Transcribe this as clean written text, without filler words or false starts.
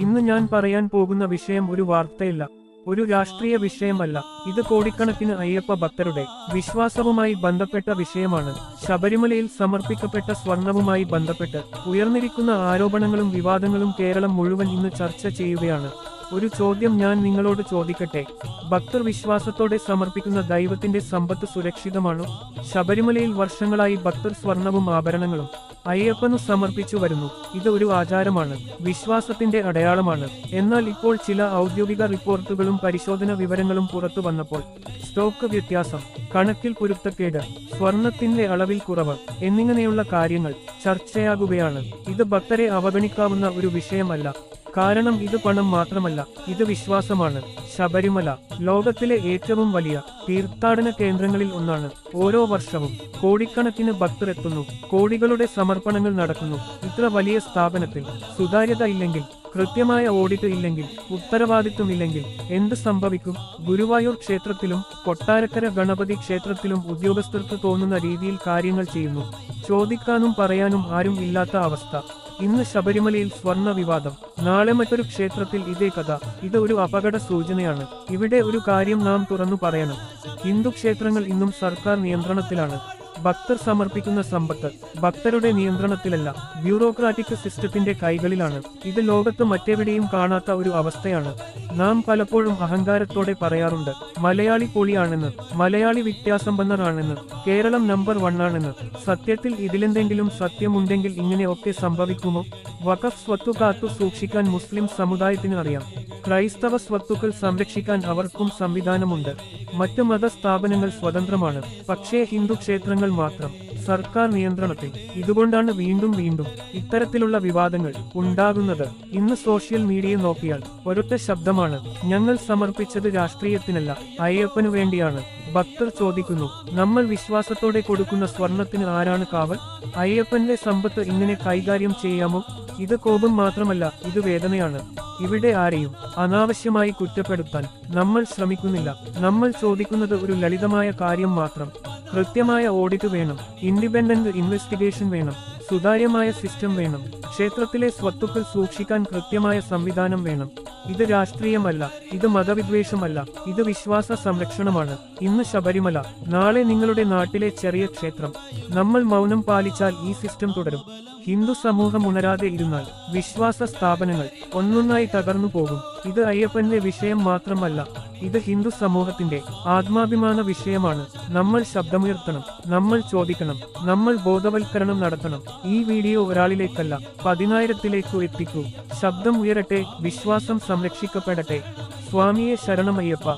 ഇന്ന് ഞാൻ പറയാൻ പോകുന്ന വിഷയം ഒരു വാർത്തയല്ല, ഒരു രാഷ്ട്രീയ വിഷയമല്ല. ഇത് കോടിക്കണക്കിന് അയ്യപ്പ ഭക്തരുടെ വിശ്വാസവുമായി ബന്ധപ്പെട്ട വിഷയമാണ്. ശബരിമലയിൽ സമർപ്പിക്കപ്പെട്ട സ്വർണവുമായി ബന്ധപ്പെട്ട് ഉയർന്നിരിക്കുന്ന ആരോപണങ്ങളും വിവാദങ്ങളും കേരളം മുഴുവൻ ഇന്ന് ചർച്ച ചെയ്യുകയാണ്. ഒരു ചോദ്യം ഞാൻ നിങ്ങളോട് ചോദിക്കട്ടെ. ഭക്തർ വിശ്വാസത്തോടെ സമർപ്പിക്കുന്ന ദൈവത്തിന്റെ സമ്പത്ത് സുരക്ഷിതമാണോ? ശബരിമലയിൽ വർഷങ്ങളായി ഭക്തർ സ്വർണവും ആഭരണങ്ങളും അയ്യപ്പനു സമർപ്പിച്ചു വരുന്നു. ഇത് ഒരു ആചാരമാണ്, വിശ്വാസത്തിന്റെ അടയാളമാണ്. എന്നാൽ ഇപ്പോൾ ചില ഔദ്യോഗിക റിപ്പോർട്ടുകളും പരിശോധന വിവരങ്ങളും പുറത്തു വന്നപ്പോൾ സ്റ്റോക്ക് വ്യത്യാസം, കണക്കിൽ പൊരുത്തക്കേട്, സ്വർണത്തിന്റെ അളവിൽ കുറവ് എന്നിങ്ങനെയുള്ള കാര്യങ്ങൾ ചർച്ചയാകുകയാണ്. ഇത് ഭക്തരെ അവഗണിക്കാവുന്ന ഒരു വിഷയമല്ല. കാരണം ഇത് പണം മാത്രമല്ല, ഇത് വിശ്വാസമാണ്. ശബരിമല ലോകത്തിലെ ഏറ്റവും വലിയ തീർത്ഥാടന കേന്ദ്രങ്ങളിൽ ഒന്നാണ്. ഓരോ വർഷവും കോടിക്കണക്കിന് ഭക്തർ എത്തുന്നു, കോടികളുടെ സമർപ്പണങ്ങൾ നടക്കുന്നു. ഇത്ര വലിയ സ്ഥാപനത്തിൽ സുതാര്യത ഇല്ലെങ്കിൽ, കൃത്യമായ ഓഡിറ്റ് ഇല്ലെങ്കിൽ, ഉത്തരവാദിത്വമില്ലെങ്കിൽ എന്ത് സംഭവിക്കും? ഗുരുവായൂർ ക്ഷേത്രത്തിലും കൊട്ടാരക്കര ഗണപതി ക്ഷേത്രത്തിലും ഉദ്യോഗസ്ഥർക്ക് തോന്നുന്ന രീതിയിൽ കാര്യങ്ങൾ ചെയ്യുന്നു. ചോദിക്കാനും പറയാനും ആരും ഇല്ലാത്ത അവസ്ഥ. ഇന്ന് ശബരിമലയിൽ സ്വർണ്ണ വിവാദം, നാളെ മറ്റൊരു ക്ഷേത്രത്തിൽ ഇതേ കഥ. ഇത് ഒരു അപകട സൂചനയാണ്. ഇവിടെ ഒരു കാര്യം നാം തുറന്നു പറയണം. ഹിന്ദു ക്ഷേത്രങ്ങൾ ഇന്നും സർക്കാർ നിയന്ത്രണത്തിലാണ്. ഭക്തർ സമർപ്പിക്കുന്ന സമ്പത്ത് ഭക്തരുടെ നിയന്ത്രണത്തിലല്ല, ബ്യൂറോക്രാറ്റിക് സിസ്റ്റത്തിന്റെ കൈകളിലാണ്. ഇത് ലോകത്ത് മറ്റെവിടെയും കാണാത്ത ഒരു അവസ്ഥയാണ്. നാം പലപ്പോഴും അഹങ്കാരത്തോടെ പറയാറുണ്ട്, മലയാളി പൊളിയാണെന്ന്, മലയാളി വിദ്യാസമ്പന്നരാണെന്ന്, കേരളം നമ്പർ 1 ആണെന്ന്. സത്യത്തിൽ ഇതിലെന്തെങ്കിലും സത്യമുണ്ടെങ്കിൽ ഇങ്ങനെയൊക്കെ സംഭവിക്കുമോ? വഖഫ് സ്വത്ത് കാത്തു സൂക്ഷിക്കാൻ മുസ്ലിം സമുദായത്തിന് അറിയാം. ക്രൈസ്തവ സ്വത്തുക്കൾ സംരക്ഷിക്കാൻ അവർക്കും സംവിധാനമുണ്ട്. മറ്റ് മതസ്ഥാപനങ്ങൾ സ്വതന്ത്രമാണ്. പക്ഷേ ഹിന്ദു ക്ഷേത്രങ്ങൾ മാത്രം സർക്കാർ നിയന്ത്രണത്തിൽ. ഇതുകൊണ്ടാണ് വീണ്ടും വീണ്ടും ഇത്തരത്തിലുള്ള വിവാദങ്ങൾ ഉണ്ടാകുന്നത്. ഇന്ന് സോഷ്യൽ മീഡിയ നോക്കിയാൽ ഒരൊറ്റ ശബ്ദമാണ്, ഞങ്ങൾ സമർപ്പിച്ചത് രാഷ്ട്രീയത്തിനല്ല, അയ്യപ്പനു വേണ്ടിയാണ്. ഭക്തർ ചോദിക്കുന്നു, നമ്മൾ വിശ്വാസത്തോടെ കൊടുക്കുന്ന സ്വർണത്തിന് ആരാണ് കാവൽ? അയ്യപ്പന്റെ സമ്പത്ത് ഇങ്ങനെ കൈകാര്യം ചെയ്യാമോ? ഇത് കോപം മാത്രമല്ല, ഇത് വേദനയാണ്. ഇവിടെ ആരെയും അനാവശ്യമായി കുറ്റപ്പെടുത്താൻ നമ്മൾ ശ്രമിക്കുന്നില്ല. നമ്മൾ ചോദിക്കുന്നത് ഒരു ലളിതമായ കാര്യം മാത്രം. കൃത്യമായ ഓഡിറ്റ് വേണം, ഇൻഡിപെൻഡന്റ് ഇൻവെസ്റ്റിഗേഷൻ വേണം, സുതാര്യമായ സിസ്റ്റം വേണം. ക്ഷേത്രത്തിലെ സ്വത്തുക്കൾ സൂക്ഷിക്കാൻ കൃത്യമായ സംവിധാനം വേണം. ഇത് രാഷ്ട്രീയമല്ല, ഇത് മതവിദ്വേഷമല്ല, ഇത് വിശ്വാസ സംരക്ഷണമാണ്. ഇന്ന് ശബരിമല, നാളെ നിങ്ങളുടെ നാട്ടിലെ ചെറിയ ക്ഷേത്രം. നമ്മൾ മൗനം പാലിച്ചാൽ ഈ സിസ്റ്റം തുടരും. ഹിന്ദു സമൂഹം ഉണരാതെ ഇരുന്നാൽ വിശ്വാസ സ്ഥാപനങ്ങൾ ഒന്നൊന്നായി തകർന്നു പോകും. ഇത് അയ്യപ്പന്റെ വിഷയം മാത്രമല്ല, ഇത് ഹിന്ദു സമൂഹത്തിന്റെ ആത്മാഭിമാന വിഷയമാണ്. നമ്മൾ ശബ്ദമുയർത്തണം, നമ്മൾ ചോദിക്കണം, നമ്മൾ ബോധവൽക്കരണം നടത്തണം. ഈ വീഡിയോ ഒരാളിലേക്കല്ല, 10,000-ത്തിലേക്കു എത്തിക്കൂ. ശബ്ദം ഉയരട്ടെ, വിശ്വാസം സംരക്ഷിക്കപ്പെടട്ടെ. സ്വാമിയെ ശരണമയ്യപ്പ.